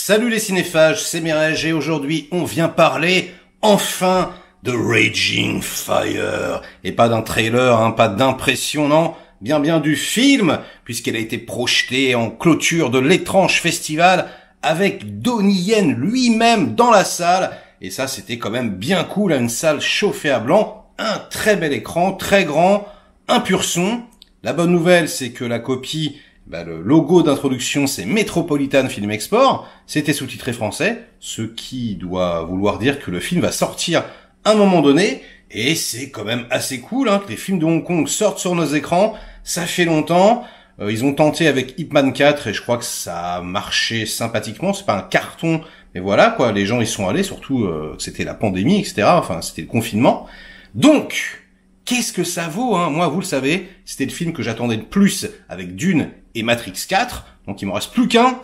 Salut les cinéphages, c'est Mireille et aujourd'hui on vient parler enfin de Raging Fire. Et pas d'un trailer, pas d'impression, non, bien du film, puisqu'elle a été projetée en clôture de l'étrange festival avec Donnie Yen lui-même dans la salle. Et ça c'était quand même bien cool, une salle chauffée à blanc, un très bel écran, très grand, un pur son. La bonne nouvelle c'est que la copie... le logo d'introduction c'est Metropolitan Film Export, c'était sous-titré français, ce qui doit vouloir dire que le film va sortir à un moment donné, et c'est quand même assez cool que les films de Hong Kong sortent sur nos écrans, ça fait longtemps, ils ont tenté avec Ip Man 4 et je crois que ça a marché sympathiquement, c'est pas un carton, mais voilà quoi, les gens y sont allés, surtout que c'était la pandémie, etc., enfin c'était le confinement, donc... Qu'est-ce que ça vaut, Moi, vous le savez, c'était le film que j'attendais le plus avec Dune et Matrix 4, donc il m'en reste plus qu'un.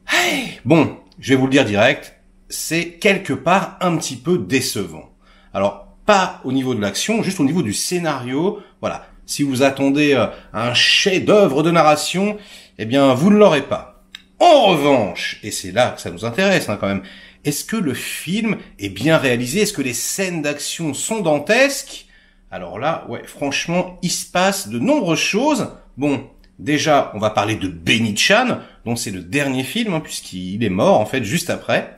Hey, bon, je vais vous le dire direct, c'est quelque part un petit peu décevant. Alors, pas au niveau de l'action, juste au niveau du scénario. Voilà, si vous attendez un chef-d'œuvre de narration, eh bien, vous ne l'aurez pas. En revanche, et c'est là que ça nous intéresse quand même, est-ce que le film est bien réalisé? Est-ce que les scènes d'action sont dantesques? Alors là, ouais, franchement, il se passe de nombreuses choses. Bon, déjà, on va parler de Benny Chan, dont c'est le dernier film, puisqu'il est mort, en fait, juste après.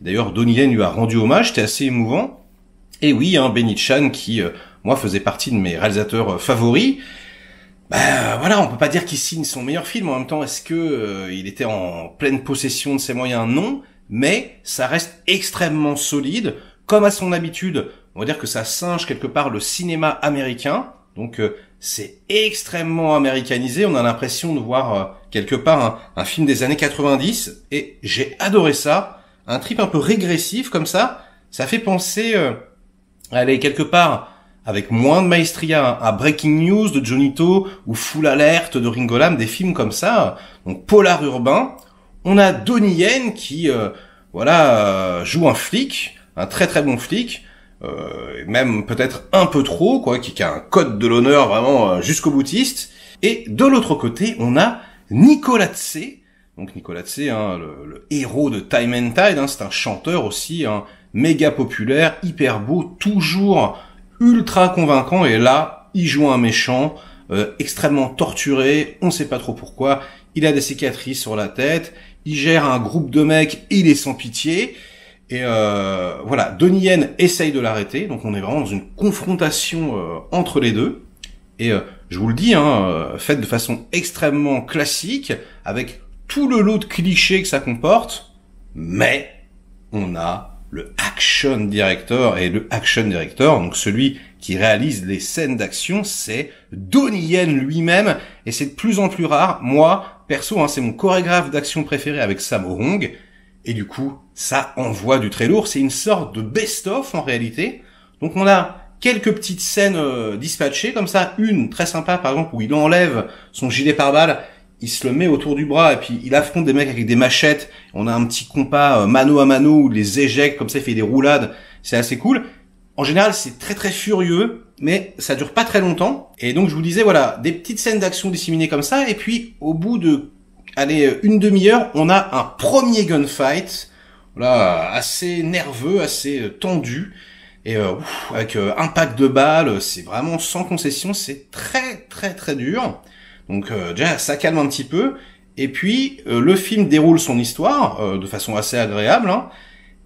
D'ailleurs, Donnie Yen lui a rendu hommage, c'était assez émouvant. Et oui, Benny Chan, qui, moi, faisait partie de mes réalisateurs favoris. Voilà, on peut pas dire qu'il signe son meilleur film. En même temps, est-ce que il était en pleine possession de ses moyens? Non. Mais ça reste extrêmement solide. Comme à son habitude, on va dire que ça singe quelque part le cinéma américain, donc c'est extrêmement américanisé, on a l'impression de voir quelque part un film des années 90, et j'ai adoré ça, un trip un peu régressif comme ça fait penser, allez, quelque part, avec moins de maestria, à Breaking News de Johnny To, ou Full Alert de Ringo Lam, des films comme ça, donc polar urbain. On a Donnie Yen qui, joue un flic, un très très bon flic, même peut-être un peu trop, qui a un code de l'honneur vraiment jusqu'au boutiste. Et de l'autre côté, on a Nicolas Tse. Donc Nicolas Tse, le héros de Time and Tide, c'est un chanteur aussi, méga populaire, hyper beau, toujours ultra convaincant. Et là, il joue un méchant, extrêmement torturé, on sait pas trop pourquoi. Il a des cicatrices sur la tête, il gère un groupe de mecs, il est sans pitié. Et Donnie Yen essaye de l'arrêter, donc on est vraiment dans une confrontation entre les deux. Et je vous le dis, faite de façon extrêmement classique, avec tout le lot de clichés que ça comporte, mais on a le action director, et le action director, donc celui qui réalise les scènes d'action, c'est Donnie Yen lui-même, et c'est de plus en plus rare. Moi, perso, c'est mon chorégraphe d'action préféré avec Sammo Hung. Et du coup, ça envoie du très lourd. C'est une sorte de best-of en réalité. Donc on a quelques petites scènes dispatchées comme ça. Une très sympa par exemple où il enlève son gilet pare-balles, il se le met autour du bras et puis il affronte des mecs avec des machettes. On a un petit compas mano à mano où il les éjecte comme ça, il fait des roulades. C'est assez cool. En général, c'est très très furieux, mais ça dure pas très longtemps. Et donc je vous disais, des petites scènes d'action disséminées comme ça. Et puis au bout de une demi-heure, on a un premier gunfight, assez nerveux, assez tendu, et avec impact de balles, c'est vraiment sans concession, c'est très très très dur. Donc déjà ça calme un petit peu, et puis le film déroule son histoire de façon assez agréable,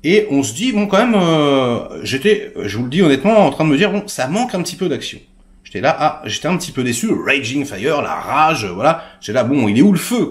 et on se dit quand même, j'étais, je vous le dis honnêtement, en train de me dire ça manque un petit peu d'action. J'étais là, j'étais un petit peu déçu, Raging Fire, la rage, j'étais là, il est où le feu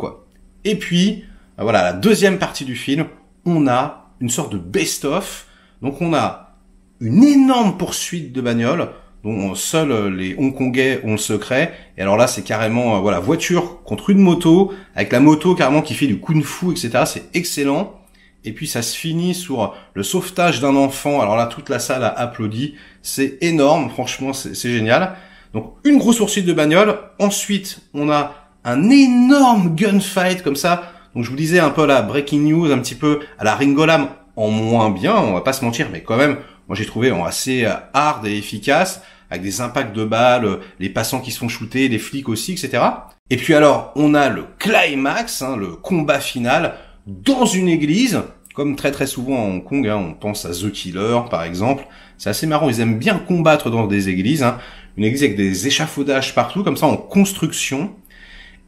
Et puis, la deuxième partie du film, on a une sorte de best-of. Donc on a une énorme poursuite de bagnoles, dont seuls les Hongkongais ont le secret. Et alors là, c'est carrément, voiture contre une moto, avec la moto carrément qui fait du kung-fu, etc. C'est excellent. Et puis ça se finit sur le sauvetage d'un enfant. Alors là, toute la salle a applaudi. C'est énorme, franchement, c'est génial. Donc une grosse poursuite de bagnoles. Ensuite, on a un énorme gunfight comme ça. Donc je vous disais un peu la Breaking News, un petit peu à la Ringo Lam, en moins bien, on va pas se mentir, mais quand même, moi j'ai trouvé assez hard et efficace, avec des impacts de balles, les passants qui se font shooter, les flics aussi, etc. Et puis alors, on a le climax, le combat final. dans une église, comme très très souvent à Hong Kong, hein, on pense à The Killer par exemple. C'est assez marrant, ils aiment bien combattre dans des églises, hein. Une église avec des échafaudages partout, comme ça en construction.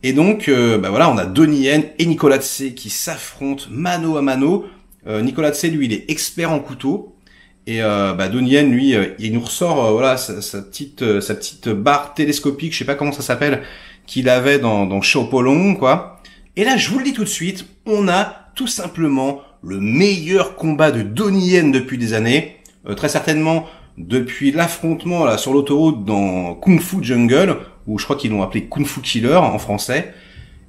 Et donc, voilà, on a Donnie Yen et Nicolas Tse qui s'affrontent mano à mano. Nicolas Tse, lui, il est expert en couteau. Et Donnie Yen, lui, il nous ressort voilà sa petite barre télescopique, je sais pas comment ça s'appelle, qu'il avait dans Shaopolong, quoi. Et là, je vous le dis tout de suite, on a tout simplement le meilleur combat de Donnie Yen depuis des années, très certainement depuis l'affrontement là sur l'autoroute dans Kung Fu Jungle, où je crois qu'ils l'ont appelé Kung Fu Killer en français.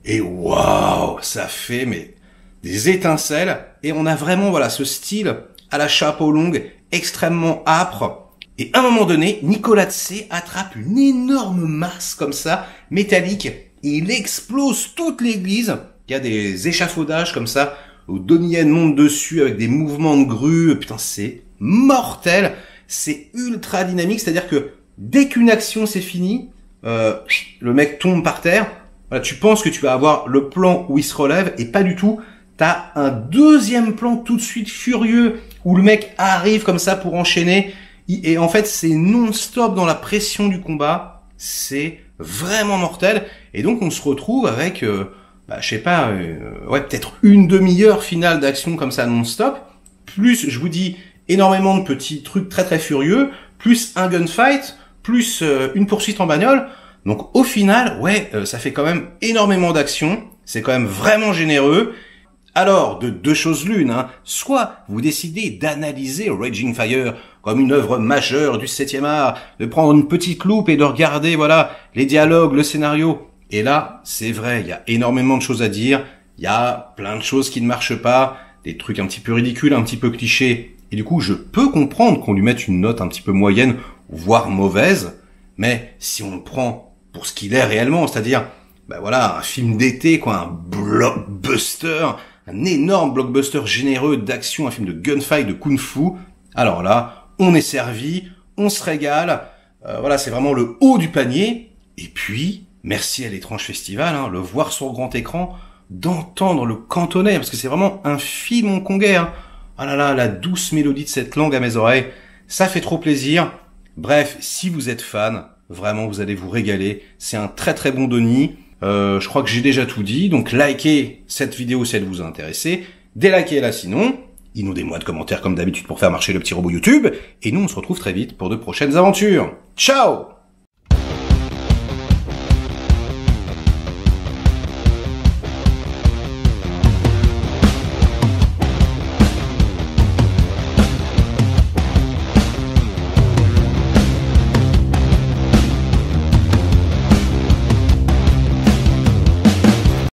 Et waouh, ça fait mais des étincelles. Et on a vraiment voilà ce style à la Shaolong extrêmement âpre. Et à un moment donné, Nicolas Tse attrape une énorme masse comme ça, métallique, et il explose toute l'église. Il y a des échafaudages comme ça, où Donnie Yen monte dessus avec des mouvements de grue. Putain, c'est mortel. C'est ultra dynamique, c'est-à-dire que dès qu'une action c'est fini, le mec tombe par terre. Voilà, tu penses que tu vas avoir le plan où il se relève, et pas du tout. T'as un deuxième plan tout de suite furieux où le mec arrive comme ça pour enchaîner. Et en fait, c'est non-stop dans la pression du combat. C'est vraiment mortel. Et donc, on se retrouve avec, je sais pas, peut-être une demi-heure finale d'action comme ça non-stop. Plus, je vous dis, énormément de petits trucs très très furieux. Plus un gunfight. Plus une poursuite en bagnole. Donc, au final, ça fait quand même énormément d'action. C'est quand même vraiment généreux. Alors, de deux choses l'une, hein. Soit vous décidez d'analyser Raging Fire comme une œuvre majeure du 7e art, de prendre une petite loupe et de regarder, voilà, les dialogues, le scénario. Et là, c'est vrai, il y a énormément de choses à dire, il y a plein de choses qui ne marchent pas, des trucs un petit peu ridicules, un petit peu clichés. Et du coup, je peux comprendre qu'on lui mette une note un petit peu moyenne, voire mauvaise, mais si on le prend pour ce qu'il est réellement, c'est-à-dire, un film d'été, quoi, un blockbuster, un énorme blockbuster généreux d'action, un film de gunfight, de kung-fu. Alors là, on est servi, on se régale. C'est vraiment le haut du panier. Et puis, merci à l'étrange festival, hein, le voir sur grand écran, d'entendre le cantonais, parce que c'est vraiment un film hongkongais. Hein. Ah là là, la douce mélodie de cette langue à mes oreilles, ça fait trop plaisir. Bref, si vous êtes fan, vraiment, vous allez vous régaler. C'est un très très bon Donnie. Je crois que j'ai déjà tout dit, donc likez cette vidéo si elle vous a intéressé, délikez-la sinon, inondez-moi de commentaires comme d'habitude pour faire marcher le petit robot YouTube, et nous on se retrouve très vite pour de prochaines aventures. Ciao!